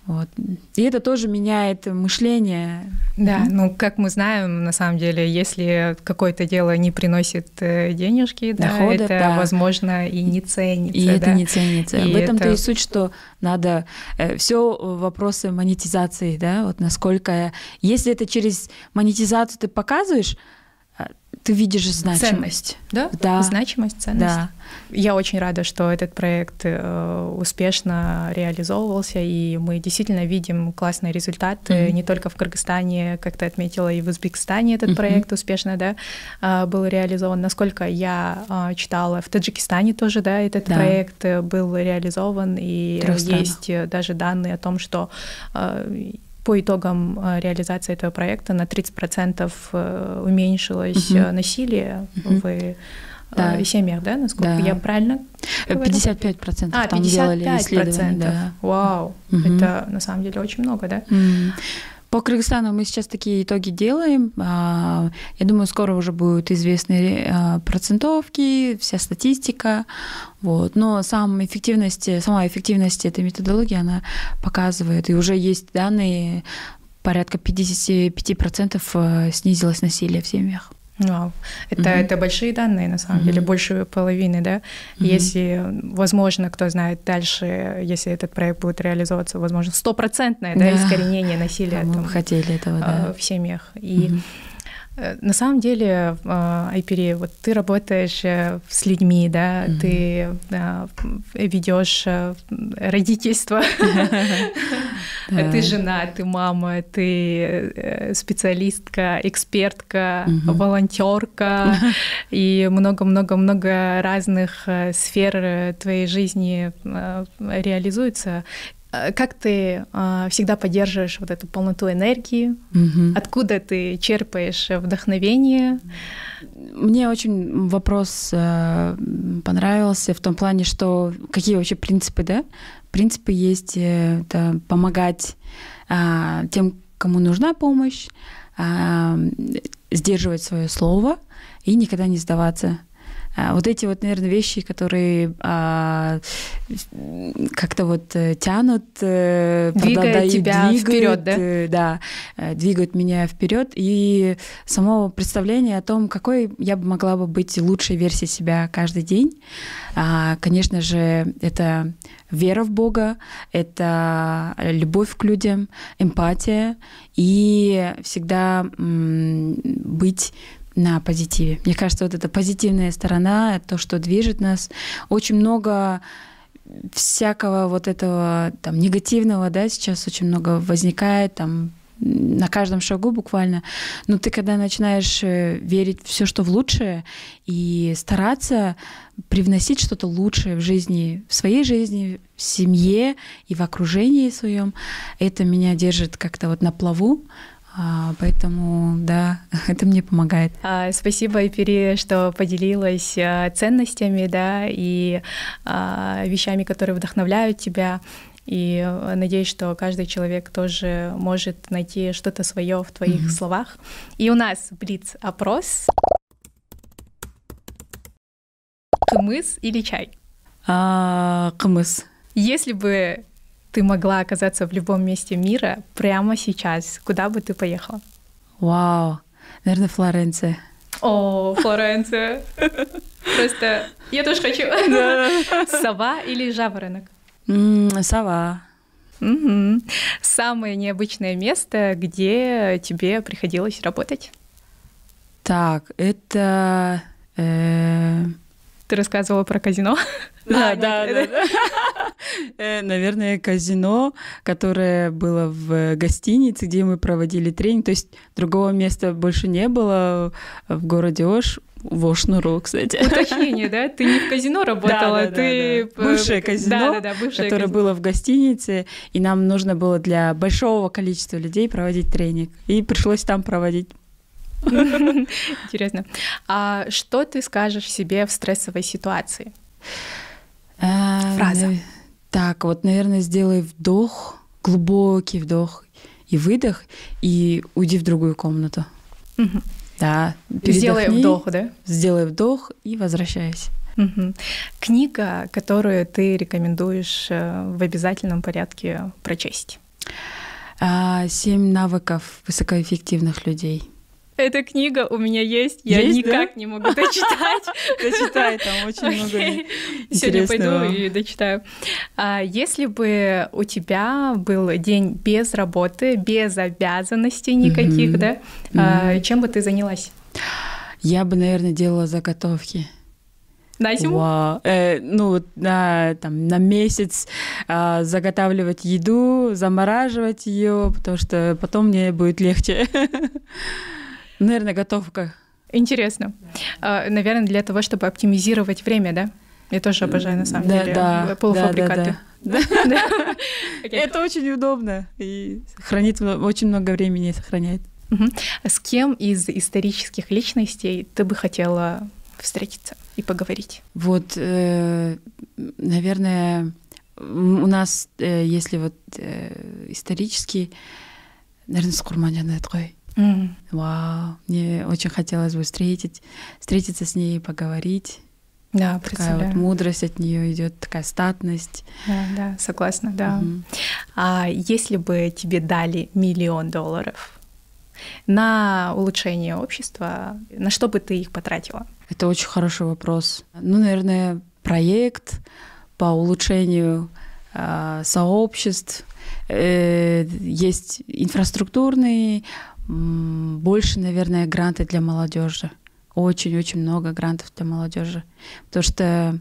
[SPEAKER 2] Вот. И это тоже меняет мышление.
[SPEAKER 3] Да, ну, как мы знаем, на самом деле, если какое-то дело не приносит денежки,
[SPEAKER 2] доходы,
[SPEAKER 3] это, возможно, и не ценится.
[SPEAKER 2] И это не ценится. В этом-то и суть, что надо все вопросы монетизации, да, вот насколько... Если это через монетизацию ты показываешь, ты видишь значимость.
[SPEAKER 3] Ценность, да? Значимость, ценность. Да. Я очень рада, что этот проект успешно реализовывался, и мы действительно видим классные результаты не только в Кыргызстане, как ты отметила, и в Узбекистане этот проект успешно, да, был реализован. Насколько я читала, в Таджикистане тоже, да, этот проект был реализован, и есть даже данные о том, что по итогам реализации этого проекта на 30% уменьшилось насилие в семьях, да, насколько я правильно говорю?
[SPEAKER 2] 55% там 55%. Делали исследования. Да.
[SPEAKER 3] Вау, это на самом деле очень много, да?
[SPEAKER 2] По Кыргызстану мы сейчас такие итоги делаем. Я думаю, скоро уже будут известны процентовки, вся статистика. Вот. Но сама эффективность этой методологии, она показывает, и уже есть данные, порядка 55% снизилось насилие в семьях.
[SPEAKER 3] Вау. Это большие данные, на самом деле, больше половины, да? Если, возможно, кто знает дальше, если этот проект будет реализовываться, возможно, 100% искоренение насилия
[SPEAKER 2] мы бы хотели этого, да,
[SPEAKER 3] в семьях. И на самом деле, Айпери, вот ты работаешь с людьми, да, ты ведешь родительство, ты жена, ты мама, ты специалистка, экспертка, волонтерка, и много-много-много разных сфер твоей жизни реализуется. Как ты всегда поддерживаешь вот эту полноту энергии? Откуда ты черпаешь вдохновение?
[SPEAKER 2] Мне очень вопрос понравился в том плане, что какие вообще принципы, да? Принципы есть — это помогать тем, кому нужна помощь, сдерживать свое слово и никогда не сдаваться. Вот эти вот, наверное, вещи, которые как-то вот тянут,
[SPEAKER 3] двигают тебя вперед, да?
[SPEAKER 2] Да, двигают меня вперед. И само представление о том, какой я бы могла бы быть лучшей версией себя каждый день. Конечно же, это вера в Бога, это любовь к людям, эмпатия и всегда быть на позитиве. Мне кажется, вот эта позитивная сторона, то, что движет нас. Очень много всякого вот этого там негативного, да, сейчас очень много возникает там на каждом шагу буквально. Но ты когда начинаешь верить в все, что в лучшее, и стараться привносить что-то лучшее в жизни, в своей жизни, в семье и в окружении своем, это меня держит как-то вот на плаву. Поэтому, да, это мне помогает.
[SPEAKER 3] Спасибо, Айпери, что поделилась ценностями, да, и вещами, которые вдохновляют тебя. И надеюсь, что каждый человек тоже может найти что-то свое в твоих словах. И у нас блиц-опрос. Кымыз или чай?
[SPEAKER 2] Кымыз.
[SPEAKER 3] Если бы ты могла оказаться в любом месте мира прямо сейчас, куда бы ты поехала?
[SPEAKER 2] Вау, наверное, Флоренция.
[SPEAKER 3] О, Флоренция. Просто я тоже хочу. Сова или жаворонок?
[SPEAKER 2] Сова.
[SPEAKER 3] Самое необычное место, где тебе приходилось работать?
[SPEAKER 2] Так, это
[SPEAKER 3] Ты рассказывала про казино?
[SPEAKER 2] Да. Наверное, казино, которое было в гостинице, где мы проводили тренинг. То есть другого места больше не было в городе Ош. В Ош-Нуру, кстати.
[SPEAKER 3] Уточнение, да? Ты не в казино работала, ты...
[SPEAKER 2] Бывшее казино, которое было в гостинице, и нам нужно было для большого количества людей проводить тренинг. И пришлось там проводить.
[SPEAKER 3] Интересно. А что ты скажешь себе в стрессовой ситуации? Фраза.
[SPEAKER 2] Так, вот, наверное, сделай вдох, глубокий вдох и выдох, и уйди в другую комнату. Да, передохни.
[SPEAKER 3] Сделай вдох, да?
[SPEAKER 2] Сделай вдох и возвращайся.
[SPEAKER 3] Книга, которую ты рекомендуешь в обязательном порядке прочесть?
[SPEAKER 2] 7 навыков высокоэффективных людей.
[SPEAKER 3] Эта книга у меня есть, я никак не могу дочитать.
[SPEAKER 2] Дочитай, там очень много интересного.
[SPEAKER 3] Сегодня пойду и дочитаю. Если бы у тебя был день без работы, без обязанностей никаких, да, чем бы ты занялась?
[SPEAKER 2] Я бы, наверное, делала заготовки.
[SPEAKER 3] На зиму?
[SPEAKER 2] На месяц заготавливать еду, замораживать ее, потому что потом мне будет легче. Наверное, готовка.
[SPEAKER 3] Интересно. Наверное, для того, чтобы оптимизировать время, да? Я тоже обожаю, на самом деле, полуфабрикаты.
[SPEAKER 2] Да. Это очень удобно и хранит очень много времени, сохраняет.
[SPEAKER 3] С кем из исторических личностей ты бы хотела встретиться и поговорить?
[SPEAKER 2] Вот, наверное, у нас, если вот исторический, наверное, с Курманжан Эткой. Вау, мне очень хотелось бы встретиться с ней и поговорить.
[SPEAKER 3] Да,
[SPEAKER 2] такая вот мудрость от нее идет, такая статность.
[SPEAKER 3] Да, согласна, да. А если бы тебе дали $1 миллион на улучшение общества, на что бы ты их потратила?
[SPEAKER 2] Это очень хороший вопрос. Наверное, проект по улучшению сообществ. Есть инфраструктурные, больше, наверное, гранты для молодежи. Очень-очень много грантов для молодежи. Потому что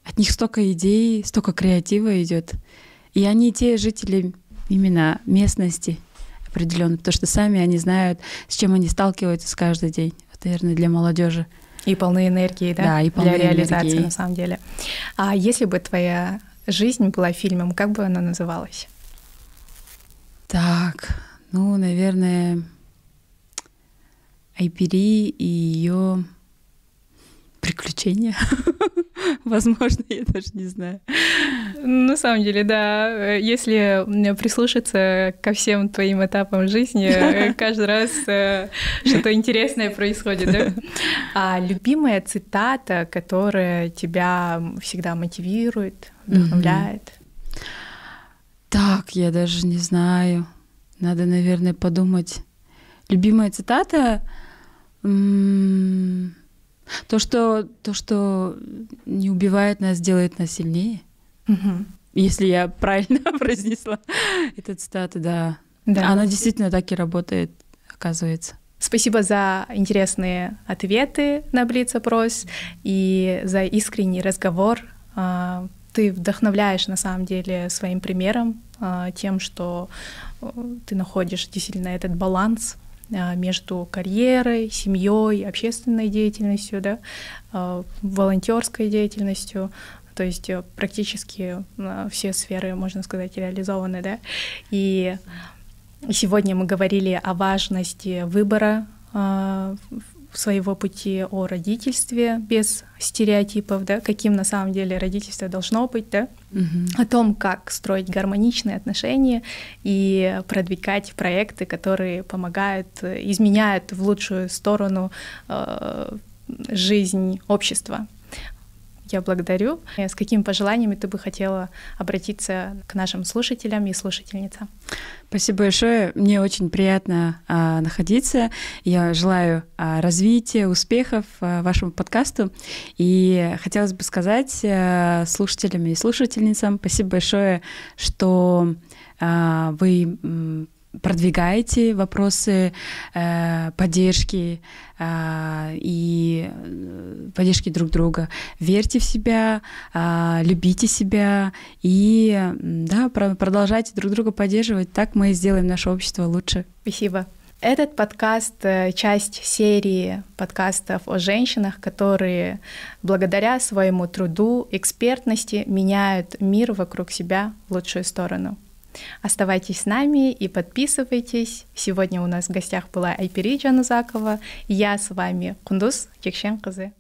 [SPEAKER 2] от них столько идей, столько креатива идет. И они те жители именно местности определенно, потому что сами они знают, с чем они сталкиваются каждый день. Это, наверное, для молодежи.
[SPEAKER 3] И полны энергии, да?
[SPEAKER 2] Да, и полны
[SPEAKER 3] для реализации,
[SPEAKER 2] энергии.
[SPEAKER 3] На самом деле. А если бы твоя жизнь была фильмом, как бы она называлась?
[SPEAKER 2] Так, наверное, Айпири и ее приключения. Возможно, я даже не знаю.
[SPEAKER 3] На самом деле, да. Если прислушаться ко всем твоим этапам жизни, каждый раз что-то интересное происходит, да? А любимая цитата, которая тебя всегда мотивирует, вдохновляет?
[SPEAKER 2] Так, я даже не знаю. Надо, наверное, подумать. Любимая цитата... То, что не убивает нас, делает нас сильнее. Если я правильно произнесла эту цитату, да. Она действительно так и работает, оказывается.
[SPEAKER 3] Спасибо за интересные ответы на Блиц-опрос и за искренний разговор. Ты вдохновляешь, на самом деле, своим примером, тем, что ты находишь действительно этот баланс между карьерой, семьей, общественной деятельностью, да, волонтерской деятельностью. То есть практически все сферы, можно сказать, реализованы, да. И сегодня мы говорили о важности выбора своего пути, о родительстве без стереотипов, да, каким на самом деле родительство должно быть, да, о том, как строить гармоничные отношения и продвигать проекты, которые помогают, изменяют в лучшую сторону жизнь общества. Я благодарю. С какими пожеланиями ты бы хотела обратиться к нашим слушателям и слушательницам?
[SPEAKER 2] Спасибо большое. Мне очень приятно находиться. Я желаю развития, успехов вашему подкасту. И хотелось бы сказать слушателям и слушательницам спасибо большое, что вы продвигайте вопросы поддержки и поддержки друг друга. Верьте в себя, любите себя и продолжайте друг друга поддерживать. Так мы сделаем наше общество лучше.
[SPEAKER 1] Спасибо. Этот подкаст — часть серии подкастов о женщинах, которые благодаря своему труду, экспертности меняют мир вокруг себя в лучшую сторону. Оставайтесь с нами и подписывайтесь. Сегодня у нас в гостях была Айпери Джанузакова. Я с вами Кундуз Чекшенкызы.